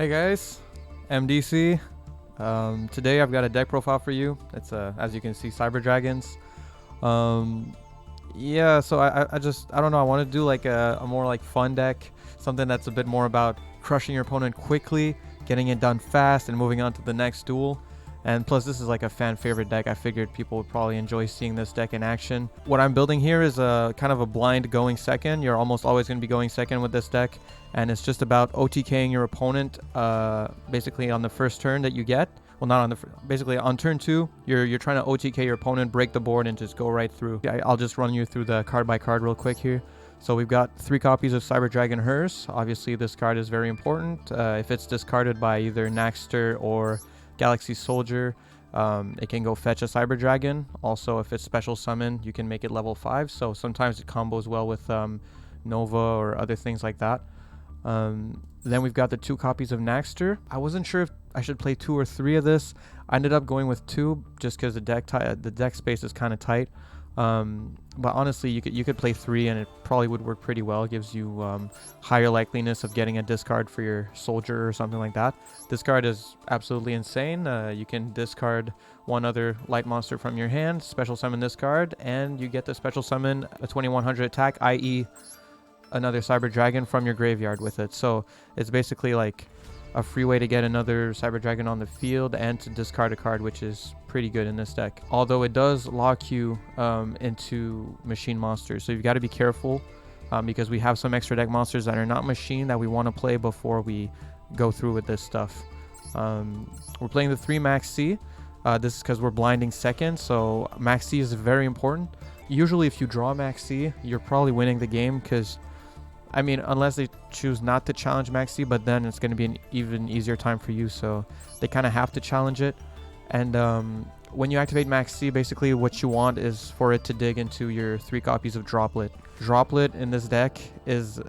Hey guys, MDC. Today I've got a deck profile for you. It's as you can see, Cyber Dragons. Um, yeah, so I don't know. I want to do like a more like fun deck, something that's a bit more about crushing your opponent quickly, getting it done fast, and moving on to the next duel. And plus, this is like a fan favorite deck. I figured people would probably enjoy seeing this deck in action. What I'm building here is a kind of a blind going second. You're almost always going to be going second with this deck. And it's just about OTKing your opponent basically on the first turn that you get. Well, not on the basically on turn 2, you're trying to OTK your opponent, break the board, and just go right through. I'll just run you through the card by card real quick here. So we've got 3 copies of Cyber Dragon Hers. Obviously, this card is very important. If it's discarded by either Naxter or Galaxy Soldier, it can go fetch a Cyber Dragon. Also, if it's special summon, you can make it level 5. So sometimes it combos well with Nova or other things like that. Then we've got the 2 copies of Naxter. I wasn't sure if I should play 2 or 3 of this. I ended up going with 2 just because the deck space is kind of tight. But honestly, you could play 3 and it probably would work pretty well. It gives you higher likeliness of getting a discard for your soldier or something like that. This card is absolutely insane. You can discard one other light monster from your hand, special summon this card, and you get to special summon a 2100 attack, i.e. another Cyber Dragon from your graveyard with it. So it's basically like a free way to get another Cyber Dragon on the field and to discard a card, which is pretty good in this deck. Although it does lock you into machine monsters, so you've got to be careful because we have some extra deck monsters that are not machine that we want to play before we go through with this stuff. We're playing the 3 Max C. This is because we're blinding second, so Max C is very important. Usually if you draw Max C, you're probably winning the game because, I mean, unless they choose not to challenge Max C, but then it's going to be an even easier time for you, so they kind of have to challenge it. And when you activate Max C, basically what you want is for it to dig into your 3 copies of Droplet. Droplet in this deck is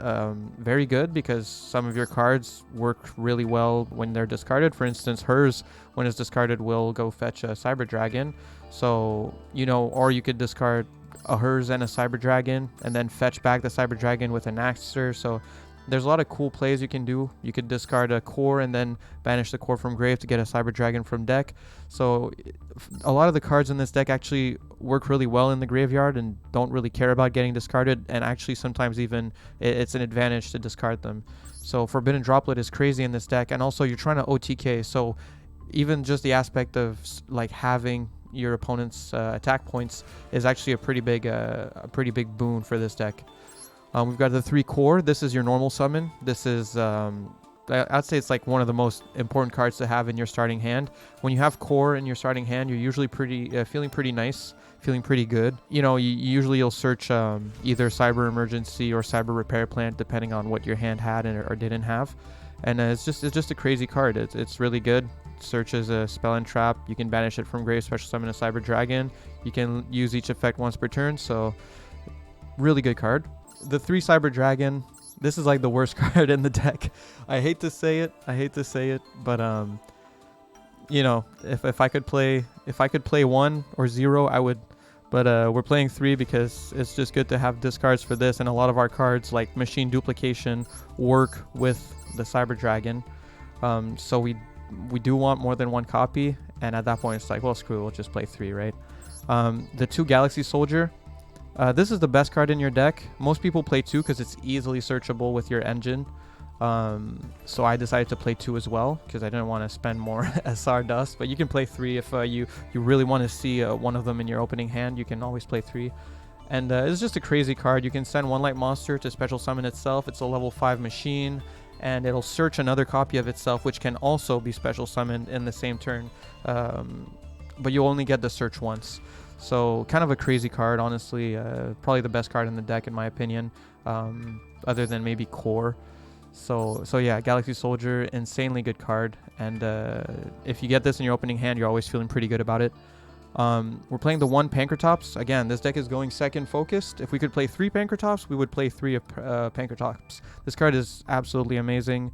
very good because some of your cards work really well when they're discarded. For instance, Hers, when it's discarded, will go fetch a Cyber Dragon. So, you know, or you could discard a Hers and a Cyber Dragon and then fetch back the Cyber Dragon with an Naxter. So there's a lot of cool plays you can do. You could discard a core and then banish the core from grave to get a Cyber Dragon from deck. So a lot of the cards in this deck actually work really well in the graveyard and don't really care about getting discarded, and actually sometimes even it's an advantage to discard them. So Forbidden Droplet is crazy in this deck, and also you're trying to OTK, so even just the aspect of like having your opponent's attack points is actually a pretty big boon for this deck. We've got the 3 core. This is your normal summon. This is I'd say it's like one of the most important cards to have in your starting hand. When you have core in your starting hand, you're usually feeling pretty nice, feeling pretty good. You know, usually you'll search either Cyber Emergency or Cyber Repair Plant depending on what your hand had or didn't have. And it's just a crazy card. It's really good. Searches a spell and trap. You can banish it from grave, special summon a Cyber Dragon. You can use each effect once per turn, so really good card. The 3 Cyber Dragon, this is like the worst card in the deck. I hate to say it, but you know, if I could play 1 or 0, I would. But we're playing 3 because it's just good to have discards for this, and a lot of our cards like Machine Duplication work with the Cyber Dragon. So we do want more than 1 copy, and at that point it's like, well, screw it, we'll just play 3, right? The 2 Galaxy Soldier. This is the best card in your deck. Most people play 2 because it's easily searchable with your engine. So I decided to play 2 as well because I didn't want to spend more SR dust. But you can play 3 if you really want to see one of them in your opening hand. You can always play 3. And it's just a crazy card. You can send 1 light monster to special summon itself. It's a level 5 machine. And it'll search another copy of itself, which can also be special summoned in the same turn. But you only get the search once. So kind of a crazy card, honestly. Probably the best card in the deck, in my opinion, other than maybe Core. So yeah, Galaxy Soldier, insanely good card. And if you get this in your opening hand, you're always feeling pretty good about it. We're playing the 1 Pankratops. Again, this deck is going second focused. If we could play 3 Pankratops, we would play 3 of Pankratops. This card is absolutely amazing.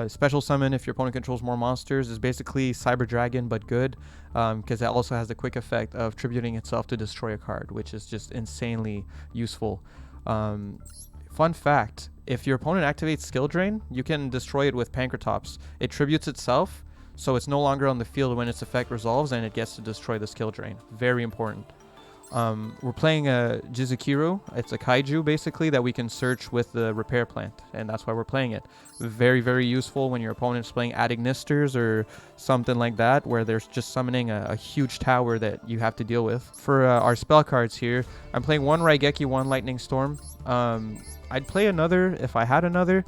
Special summon if your opponent controls more monsters is basically Cyber Dragon but good, because it also has the quick effect of tributing itself to destroy a card, which is just insanely useful. fun fact, if your opponent activates Skill Drain, you can destroy it with Pankratops. It tributes itself, so it's no longer on the field when its effect resolves, and it gets to destroy the Skill Drain. Very important. We're playing a Jizukiro. It's a kaiju, basically, that we can search with the Repair Plant, and that's why we're playing it. Very, very useful when your opponent's playing Adignisters or something like that, where there's just summoning a huge tower that you have to deal with. For our spell cards here, I'm playing one Raigeki, one Lightning Storm. I'd play another if I had another,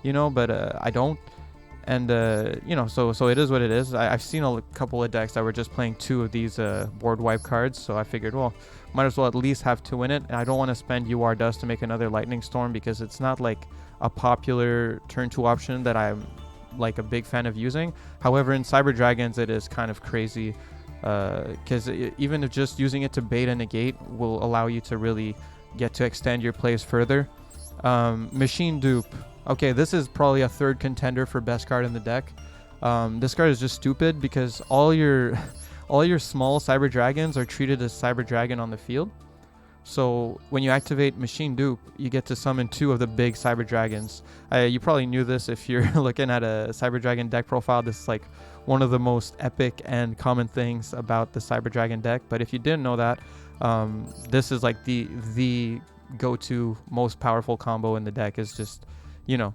you know, but I don't. And, you know, so it is what it is. I've seen a couple of decks that were just playing 2 of these board wipe cards, so I figured, well, might as well at least have 2 in it. And I don't want to spend UR Dust to make another Lightning Storm because it's not like a popular turn 2 option that I'm like a big fan of using. However, in Cyber Dragons, it is kind of crazy because even if just using it to bait and negate will allow you to really get to extend your plays further. Machine Dupe. Okay, this is probably a 3rd contender for best card in the deck. This card is just stupid because all your small Cyber Dragons are treated as Cyber Dragon on the field. So when you activate Machine Dupe, you get to summon 2 of the big Cyber Dragons. You probably knew this if you're looking at a Cyber Dragon deck profile. This is like one of the most epic and common things about the Cyber Dragon deck. But if you didn't know that, this is like the go-to most powerful combo in the deck. Is just, you know,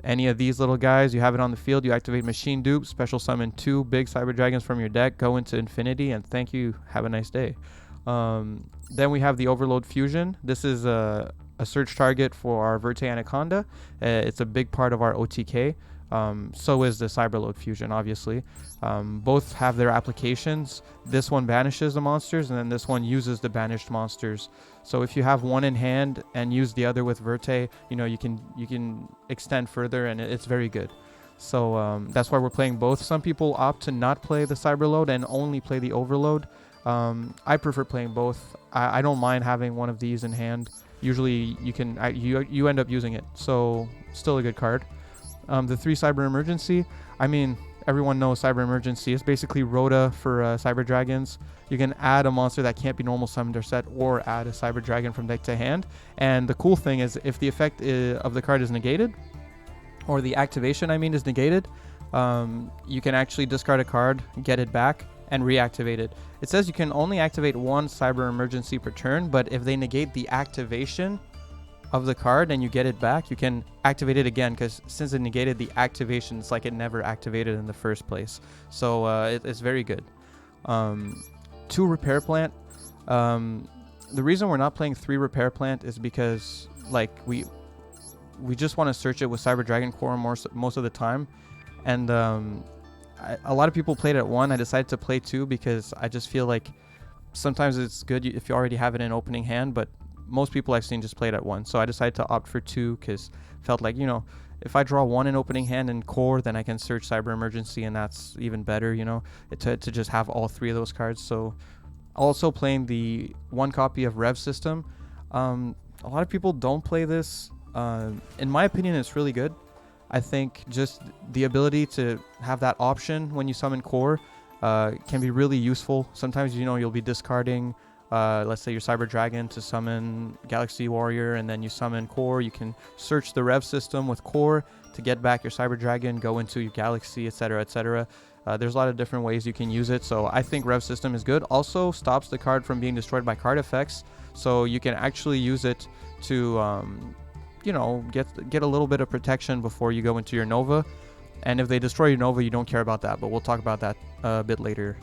any of these little guys, you have it on the field, you activate Machine Dupe, special summon 2 big Cyber Dragons from your deck, go into infinity, and thank you, have a nice day. Then we have the Overload Fusion. This is a search target for our Verte Anaconda. It's a big part of our OTK. So is the Cyberload Fusion, obviously. Both have their applications. This one banishes the monsters, and then this one uses the banished monsters. So if you have one in hand and use the other with Verte, you know, you can extend further, and it's very good. So that's why we're playing both. Some people opt to not play the Cyberload and only play the Overload. I prefer playing both. I don't mind having one of these in hand. Usually you end up using it, so still a good card. The 3 Cyber Emergency, I mean, everyone knows Cyber Emergency is basically Rhoda for Cyber Dragons. You can add a monster that can't be normal summoned or set, or add a Cyber Dragon from deck to hand. And the cool thing is, if the effect of the card is negated, or the activation, I mean, is negated, you can actually discard a card, get it back, and reactivate it. It says you can only activate 1 Cyber Emergency per turn, but if they negate the activation of the card and you get it back, you can activate it again, because since it negated the activation, it's like it never activated in the first place. So it's very good. 2 Repair Plant. The reason we're not playing 3 Repair Plant is because like we just want to search it with Cyber Dragon Core most of the time, and a lot of people played at 1. I decided to play 2 because I just feel like sometimes it's good if you already have it in opening hand, but most people I've seen just played at 1. So I decided to opt for 2 because felt like, you know, if I draw 1 in opening hand and core, then I can search Cyber Emergency, and that's even better, you know, to just have all 3 of those cards. So also playing the 1 copy of Rev System. A lot of people don't play this. In my opinion, it's really good. I think just the ability to have that option when you summon core can be really useful. Sometimes, you know, you'll be discarding, let's say, your Cyber Dragon to summon Galaxy Warrior, and then you summon core. You can search the Rev System with core to get back your Cyber Dragon, go into your Galaxy, etc., etc. There's a lot of different ways you can use it, so I think Rev System is good. Also stops the card from being destroyed by card effects, so you can actually use it to you know, get a little bit of protection before you go into your Nova. And if they destroy your Nova, you don't care about that, but we'll talk about that a bit later.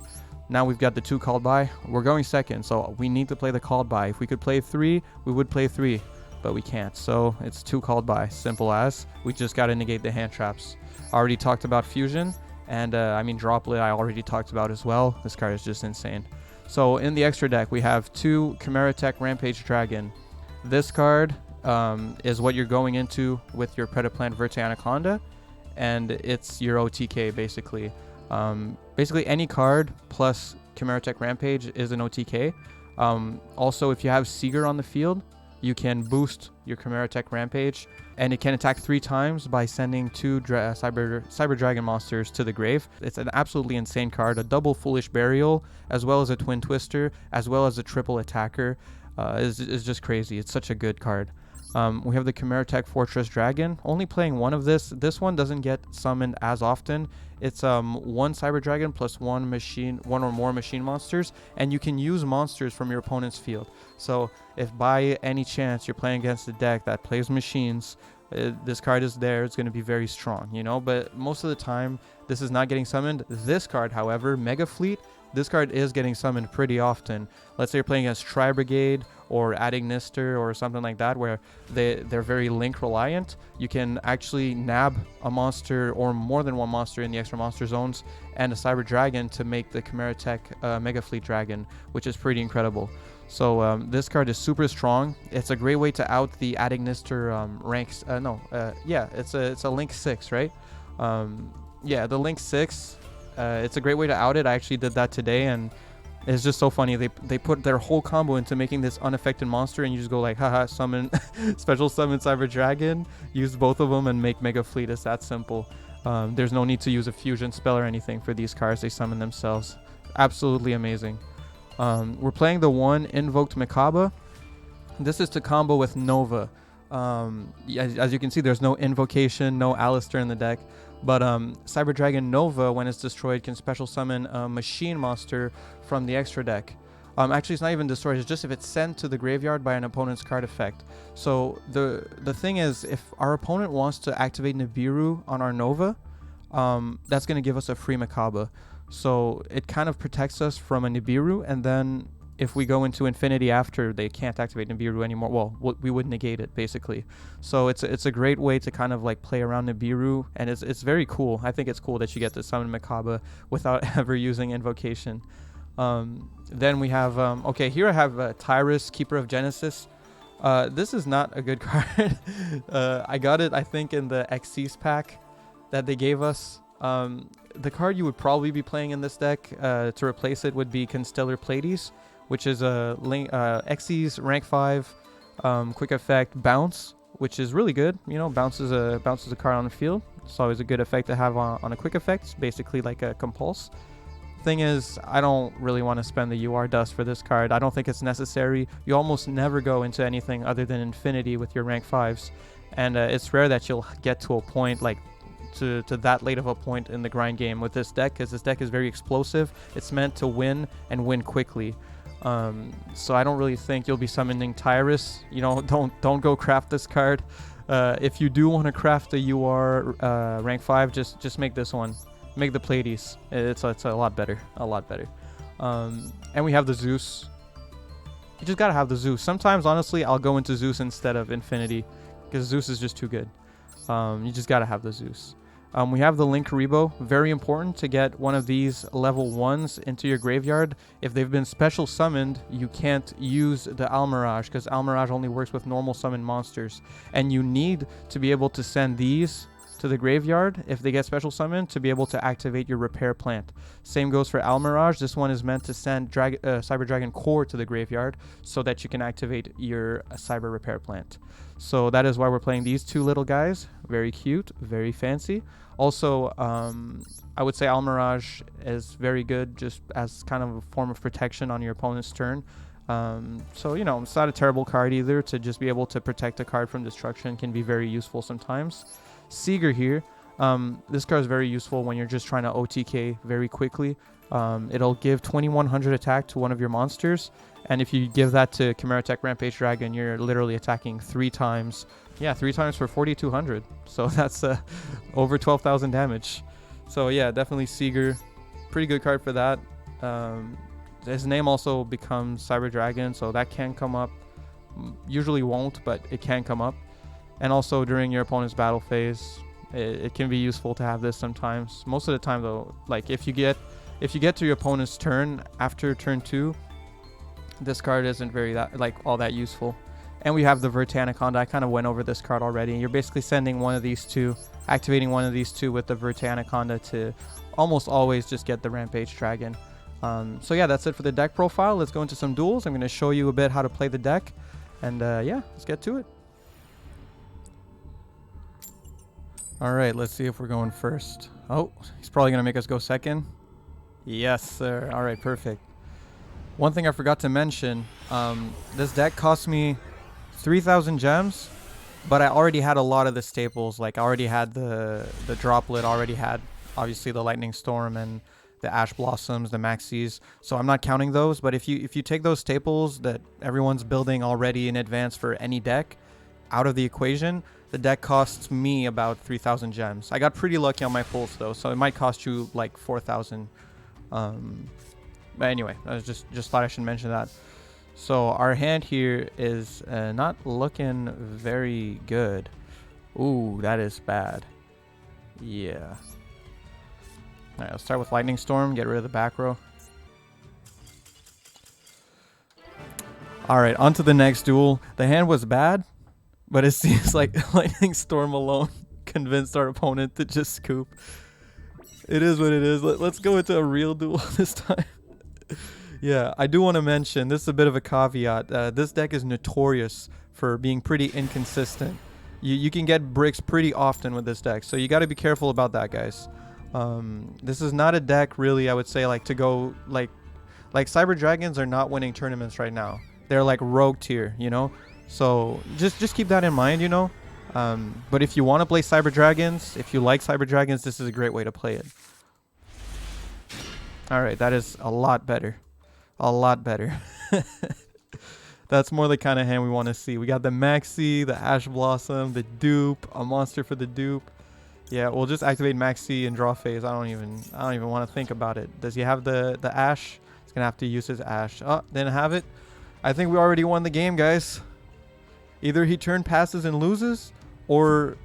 Now we've got the 2 called by. We're going second, so we need to play the called by. If we could play 3, we would play 3, but we can't. So it's 2 called by, simple as. We just got to negate the hand traps. I already talked about Fusion, and I mean Droplet I already talked about as well. This card is just insane. So in the extra deck, we have 2 Chimera Tech Rampage Dragon. This card is what you're going into with your Predaplant Verte Anaconda, and it's your OTK basically. Basically any card plus Chimera Tech Rampage is an OTK. Also, if you have Seeger on the field, you can boost your Chimera Tech Rampage, and it can attack 3 times by sending 2 Cyber Dragon monsters to the grave. It's an absolutely insane card. A double Foolish Burial, as well as a Twin Twister, as well as a triple attacker. Is just crazy. It's such a good card. We have the Chimera Tech Fortress Dragon. Only playing one of this. This one doesn't get summoned as often. It's one Cyber Dragon plus one or more machine monsters, and you can use monsters from your opponent's field. So if by any chance you're playing against a deck that plays machines, this card is there. It's going to be very strong, you know. But most of the time, this is not getting summoned. This card, however, Mega Fleet, this card is getting summoned pretty often. Let's say you're playing against Tri Brigade or Adignister or something like that, where they're very link reliant. You can actually nab a monster or more than one monster in the extra monster zones and a Cyber Dragon to make the Chimera Tech Mega Fleet Dragon, which is pretty incredible. So this card is super strong. It's a great way to out the Adignister ranks. Yeah, it's a Link 6, right? Yeah, the Link 6. It's a great way to out it. I actually did that today, and it's just so funny. They put their whole combo into making this unaffected monster, and you just go like, haha, summon, special summon Cyber Dragon, use both of them, and make Mega Fleet. It's that simple. There's no need to use a fusion spell or anything for these cards. They summon themselves. Absolutely amazing. We're playing the one Invoked Mikaba. This is to combo with Nova. As you can see, there's no invocation, no Alistair in the deck. But Cyber Dragon Nova, when it's destroyed, can special summon a machine monster from the extra deck. Actually, it's not even destroyed. It's just if it's sent to the graveyard by an opponent's card effect. So the thing is, if our opponent wants to activate Nibiru on our Nova, that's going to give us a free Mikaba. So it kind of protects us from a Nibiru, and then if we go into Infinity after, they can't activate Nibiru anymore. Well, we would negate it, basically. So it's a great way to kind of like play around Nibiru, and it's very cool. I think it's cool that you get to summon Mikaba without ever using Invocation. Then we have, okay, here I have Tyrus, Keeper of Genesis. This is not a good card. I got it, I think, in the Xyz pack that they gave us. The card you would probably be playing in this deck to replace it would be Constellar Pleiades, which is a Xyz rank 5 quick effect bounce, which is really good. You know, bounces a card on the field. It's always a good effect to have on a quick effect. It's basically like a compulse. Thing is, I don't really want to spend the UR dust for this card. I don't think it's necessary. You almost never go into anything other than Infinity with your rank 5s, and it's rare that you'll get to a point like to that late of a point in the grind game with this deck, because this deck is very explosive. It's meant to win and win quickly. So I don't really think you'll be summoning Tyrus. You know, don't go craft this card. If you do want to craft a UR rank 5, just make this one. Make the Pleiades. It's a lot better. And we have the Zeus. You just gotta have the Zeus. Sometimes, honestly, I'll go into Zeus instead of Infinity, because Zeus is just too good. You just gotta have the Zeus. We have the Link Rebo. Very important to get one of these level 1s into your graveyard. If they've been special summoned, you can't use the Almirage, because Almirage only works with normal summoned monsters. And you need to be able to send these to the graveyard if they get special summoned to be able to activate your Repair Plant. Same goes for Almirage. This one is meant to send Cyber Dragon Core to the graveyard so that you can activate your Cyber Repair Plant. So that is why we're playing these two little guys. Very cute, very fancy. Also, I would say Almirage is very good just as kind of a form of protection on your opponent's turn. So, you know, it's not a terrible card either. To just be able to protect a card from destruction can be very useful sometimes. Seeger here. This card is very useful when you're just trying to OTK very quickly. It'll give 2100 attack to one of your monsters, and if you give that to Chimera Tech Rampage Dragon, you're literally attacking 3 times. Yeah, 3 times for 4200. So that's over 12,000 damage. So yeah, definitely Seeger. Pretty good card for that. His name also becomes Cyber Dragon, so that can come up. Usually won't, but it can come up. And also during your opponent's battle phase, it can be useful to have this sometimes. Most of the time though, like if you get to your opponent's turn after turn 2, this card isn't all that useful. And we have the Vert Anaconda. I kind of went over this card already. You're basically sending one of these two, activating one of these two with the Vert Anaconda to almost always just get the Rampage Dragon. So yeah, that's it for the deck profile. Let's go into some duels. I'm going to show you a bit how to play the deck. And yeah, let's get to it. Alright, let's see if we're going first. Oh, he's probably going to make us go second. Yes, sir. Alright, perfect. One thing I forgot to mention, this deck cost me 3,000 gems, but I already had a lot of the staples. Like I already had the droplet, already had obviously the lightning storm and the ash blossoms, the maxis. So I'm not counting those. But if you take those staples that everyone's building already in advance for any deck out of the equation, the deck costs me about 3,000 gems. I got pretty lucky on my pulls though, so it might cost you like 4,000. But anyway, I was just thought I should mention that. So our hand here is not looking very good. Ooh, that is bad. Yeah. All right, let's start with Lightning Storm. Get rid of the back row. All right, on to the next duel. The hand was bad, but it seems like Lightning Storm alone convinced our opponent to just scoop. It is what it is. Let's go into a real duel this time. Yeah, I do want to mention, this is a bit of a caveat. This deck is notorious for being pretty inconsistent. You can get bricks pretty often with this deck, so you got to be careful about that, guys. This is not a deck really, I would say, like to go like Cyber Dragons are not winning tournaments right now. They're like rogue tier, you know? So just keep that in mind, you know? But if you want to play Cyber Dragons, if you like Cyber Dragons, this is a great way to play it. All right, that is a lot better. A lot better. That's more the kind of hand we want to see. We got the Maxi, the Ash Blossom, the dupe, a monster for the dupe. Yeah, we'll just activate Maxi and draw phase. I don't even want to think about it. Does he have the Ash? He's gonna have to use his Ash. Oh, didn't have it. I think we already won the game, guys. Either he turn passes and loses, or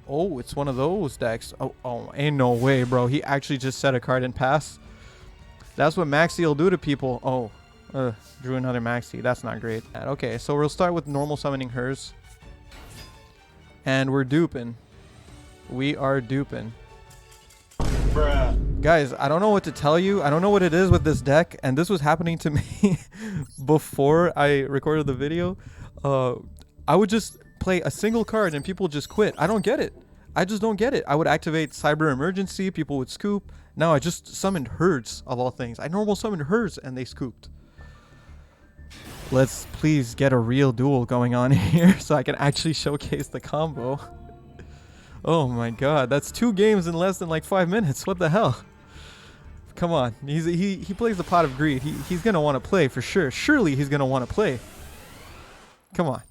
oh, it's one of those decks. Oh, ain't no way, bro. He actually just set a card and pass. That's what Maxi will do to people. Oh, drew another Maxi. That's not great. Okay, so we'll start with normal summoning hers. And we're duping. We are duping. Bruh. Guys, I don't know what to tell you. I don't know what it is with this deck. And this was happening to me before I recorded the video. I would just play a single card and people just quit. I don't get it. I just don't get it. I would activate Cyber Emergency. People would scoop. Now I just summoned herds of all things. I normal summoned herds and they scooped. Let's please get a real duel going on here so I can actually showcase the combo. Oh my god, that's 2 games in less than like 5 minutes. What the hell? Come on. He plays the pot of greed. He's going to want to play for sure. Surely he's going to want to play. Come on.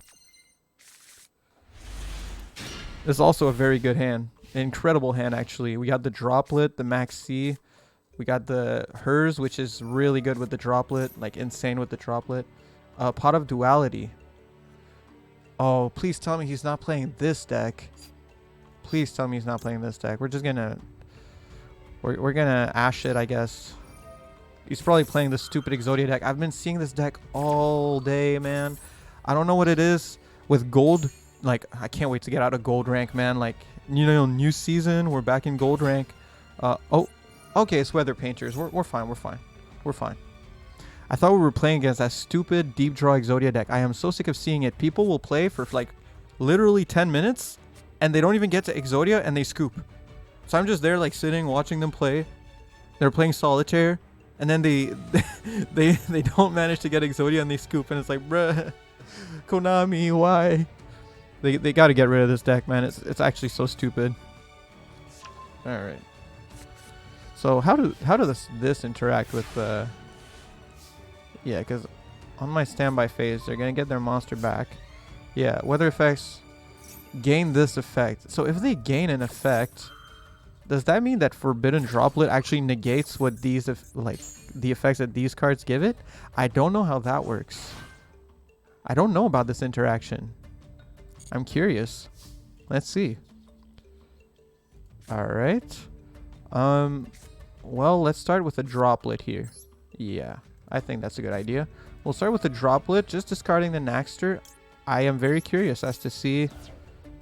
This is also a very good hand. Incredible hand, actually. We got the droplet, the Maxi. We got the hers, which is really good with the droplet. Like, insane with the droplet. Pot of duality. Oh, please tell me he's not playing this deck. Please tell me he's not playing this deck. We're just gonna... We're gonna ash it, I guess. He's probably playing the stupid Exodia deck. I've been seeing this deck all day, man. I don't know what it is. With gold... Like, I can't wait to get out of gold rank, man. Like, you know, new season, we're back in gold rank. Oh, okay, it's Weather Painters. We're fine, we're fine. We're fine. I thought we were playing against that stupid deep draw Exodia deck. I am so sick of seeing it. People will play for, like, literally 10 minutes, and they don't even get to Exodia, and they scoop. So I'm just there, like, sitting, watching them play. They're playing Solitaire, and then they don't manage to get Exodia, and they scoop, and it's like, bruh, Konami, why? They got to get rid of this deck, man. It's actually so stupid. All right. So how does this interact with yeah, because on my standby phase, they're gonna get their monster back. Yeah, weather effects gain this effect. So if they gain an effect, does that mean that Forbidden Droplet actually negates what these like the effects that these cards give it? I don't know how that works. I don't know about this interaction. I'm curious. Let's see. All right. Well, let's start with a droplet here. Yeah, I think that's a good idea. We'll start with a droplet, just discarding the Naxter. I am very curious as to see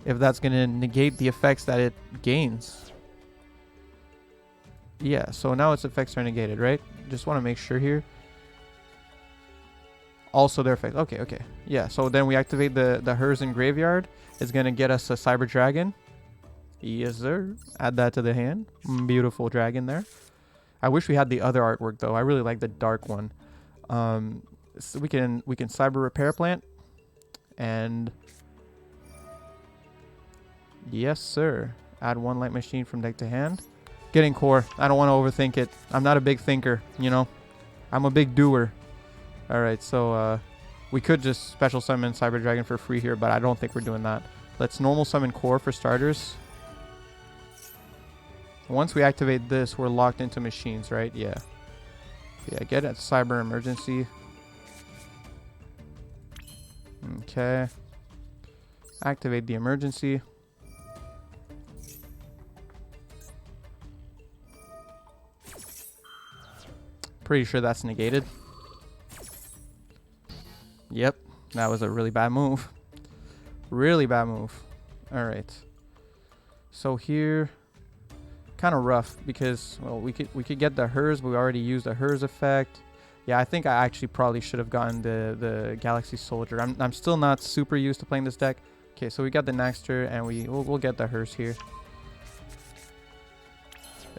if that's going to negate the effects that it gains. Yeah, so now its effects are negated, right? Just want to make sure here. Also their effect. Okay. Yeah, so then we activate the hers in graveyard. It's going to get us a Cyber Dragon. Yes, sir. Add that to the hand. Beautiful dragon there. I wish we had the other artwork, though. I really like the dark one. So we can Cyber Repair Plant. And Yes, sir. Add 1 light machine from deck to hand. Getting core. I don't want to overthink it. I'm not a big thinker, you know. I'm a big doer. Alright, so we could just special summon Cyber Dragon for free here, but I don't think we're doing that. Let's normal summon core for starters. Once we activate this, we're locked into machines, right? Yeah. Yeah, get a Cyber Emergency. Okay. Activate the emergency. Pretty sure that's negated. Yep, that was a really bad move. Really bad move. Alright. So here, kind of rough because, well, we could get the hers, but we already used the hers effect. Yeah, I think I actually probably should have gotten the Galaxy Soldier. I'm still not super used to playing this deck. Okay, so we got the Nexter, and we'll get the hers here.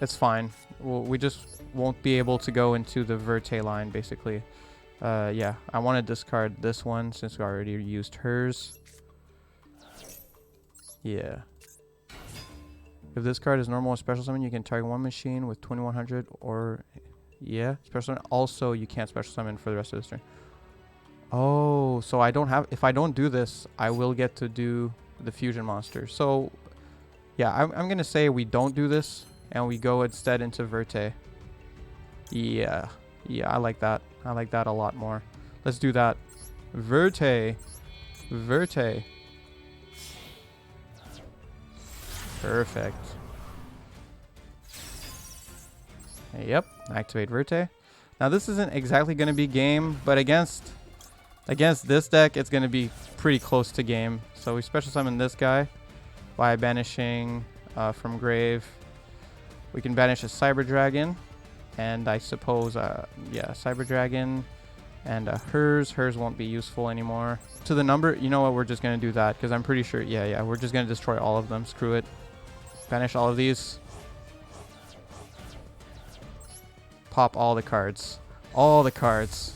It's fine. We just won't be able to go into the Verte line, basically. Yeah, I want to discard this one since we already used hers. Yeah. If this card is normal or special summon, you can target 1 machine with 2100 or... Yeah, special summon. Also, you can't special summon for the rest of this turn. Oh, so I don't have... If I don't do this, I will get to do the fusion monster. So, yeah, I'm going to say we don't do this. And we go instead into Verte. Yeah. Yeah, I like that. I like that a lot more. Let's do that. Verte. Verte. Perfect. Yep. Activate Verte. Now, this isn't exactly going to be game, but against this deck, it's going to be pretty close to game. So we special summon this guy by banishing from grave. We can banish a Cyber Dragon, and I suppose, yeah, Cyber Dragon and hers. Hers won't be useful anymore. To the number, you know what, we're just going to do that, because I'm pretty sure, yeah, we're just going to destroy all of them. Screw it. Banish all of these. Pop all the cards. All the cards.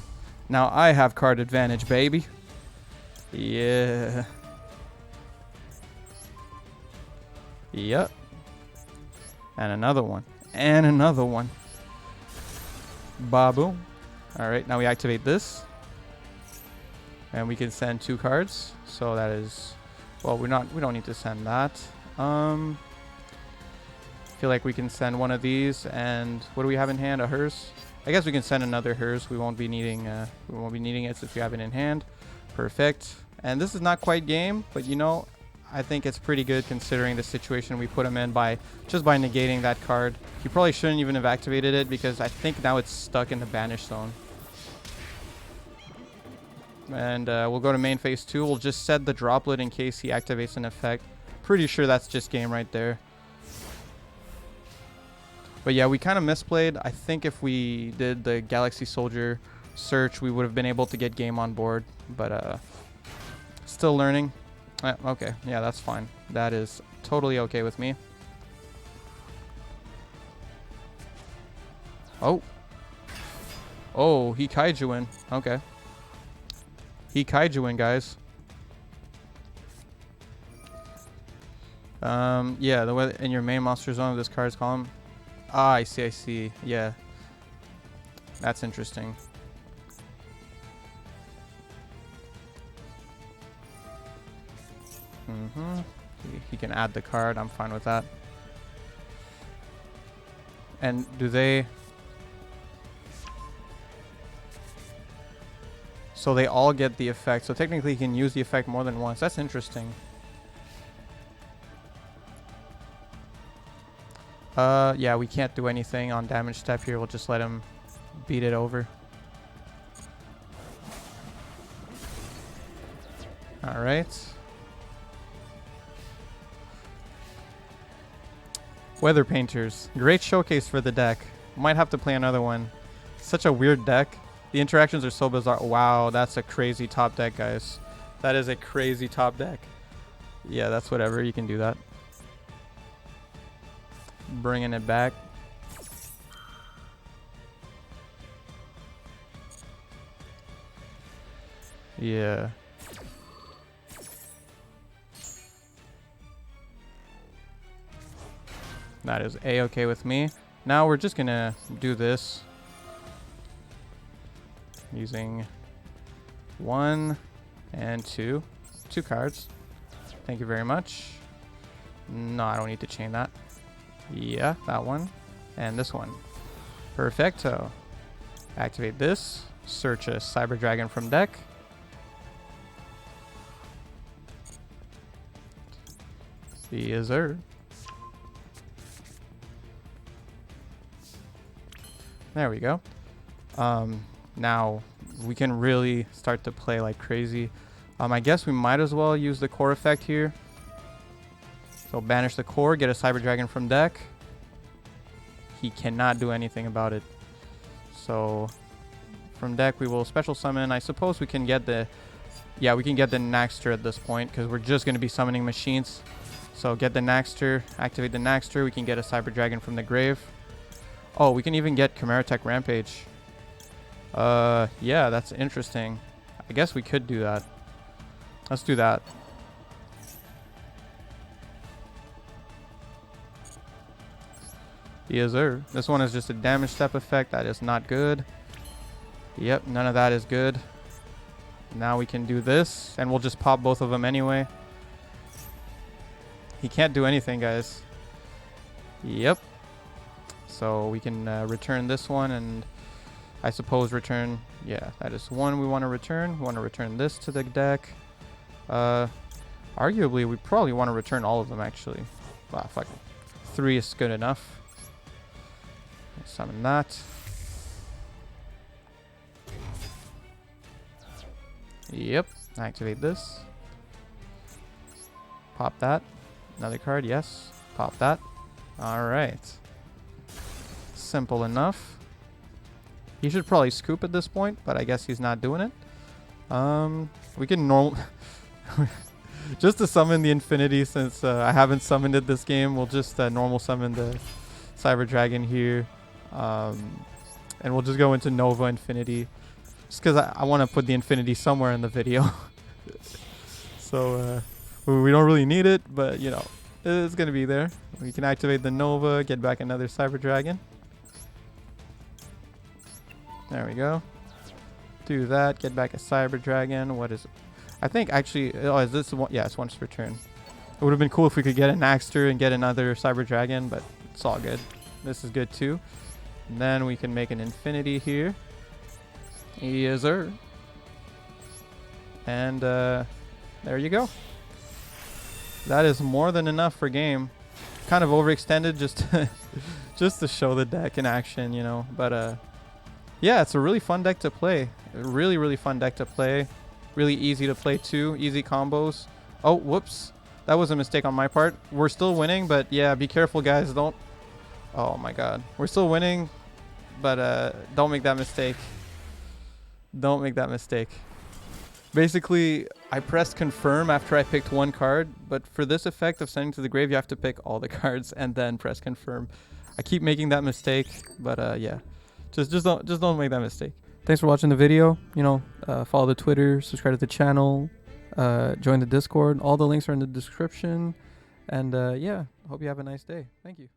Now I have card advantage, baby. Yeah. Yep. And another one. And another one. Baboom. Alright, now we activate this. And we can send 2 cards. So that is... Well, we don't need to send that. I feel like we can send one of these. And what do we have in hand? A hers? I guess we can send another hers. We won't be needing it since we have it in hand. Perfect. And this is not quite game, but you know, I think it's pretty good considering the situation we put him in by negating that card. You probably shouldn't even have activated it because I think now it's stuck in the banish zone. And we'll go to main phase 2. We'll just set the droplet in case he activates an effect. Pretty sure that's just game right there. But yeah, we kind of misplayed. I think if we did the Galaxy Soldier search, we would have been able to get game on board. But still learning. Okay, yeah, that's fine. That is totally okay with me. Oh. Oh, he kaiju in. Okay. He kaiju in, guys. Yeah, the way in your main monster zone of this card's column. Ah, I see. Yeah. That's interesting. He can add the card. I'm fine with that. And do they... So they all get the effect. So technically he can use the effect more than once. That's interesting. Yeah, we can't do anything on damage step here. We'll just let him beat it over. Alright. Weather Painters. Great showcase for the deck. Might have to play another one. Such a weird deck. The interactions are so bizarre. Wow, that's a crazy top deck, guys. That is a crazy top deck. Yeah, that's whatever. You can do that. Bringing it back. Yeah. That is a-okay with me. Now we're just gonna do this using 1 and 2 cards. Thank you very much. No, I don't need to chain that. Yeah, that one and this one. Perfecto. Activate this. Search a Cyber Dragon from deck. Yes, sir. There we go. Now we can really start to play like crazy. I guess we might as well use the core effect here. So banish the core, get a Cyber Dragon from deck. He cannot do anything about it. So from deck we will special summon. I suppose we can get the... Yeah, we can get the Naxter at this point because we're just going to be summoning machines. So get the Naxter, activate the Naxter. We can get a Cyber Dragon from the grave. Oh, we can even get Chimera Tech Rampage. Yeah, that's interesting. I guess we could do that. Let's do that. Yes, sir. This one is just a damage step effect. That is not good. Yep, none of that is good. Now we can do this, and we'll just pop both of them anyway. He can't do anything, guys. Yep. So we can return this one, and I suppose return... Yeah, that is one we want to return. We want to return this to the deck. Arguably, we probably want to return all of them, actually. Wow, fuck it. 3 is good enough. Summon that. Yep. Activate this. Pop that. Another card, yes. Pop that. Alright. Simple enough. He should probably scoop at this point, but I guess he's not doing it. We can normal... just to summon the Infinity, since I haven't summoned it this game, we'll just normal summon the Cyber Dragon here. And we'll just go into Nova Infinity. Just because I want to put the Infinity somewhere in the video. So we don't really need it, but you know, it's going to be there. We can activate the Nova, get back another Cyber Dragon. There we go. Do that, get back a Cyber Dragon. What is it? I think actually, oh, is this one? Yeah, it's once per turn. It would have been cool if we could get an Naxter and get another Cyber Dragon, but it's all good. This is good too. And then we can make an Infinity here. Yes, sir. And there you go. That is more than enough for game. Kind of overextended just just to show the deck in action, you know. But yeah, it's a really fun deck to play. A really, really fun deck to play. Really easy to play too. Easy combos. Oh, whoops. That was a mistake on my part. We're still winning, but yeah, be careful, guys. Don't... Oh my god. We're still winning, but don't make that mistake. Don't make that mistake. Basically, I pressed confirm after I picked one card, but for this effect of sending to the grave, you have to pick all the cards and then press confirm. I keep making that mistake, but yeah. Just don't make that mistake. Thanks for watching the video. You know, follow the Twitter, subscribe to the channel, join the Discord. All the links are in the description. And yeah, hope you have a nice day. Thank you.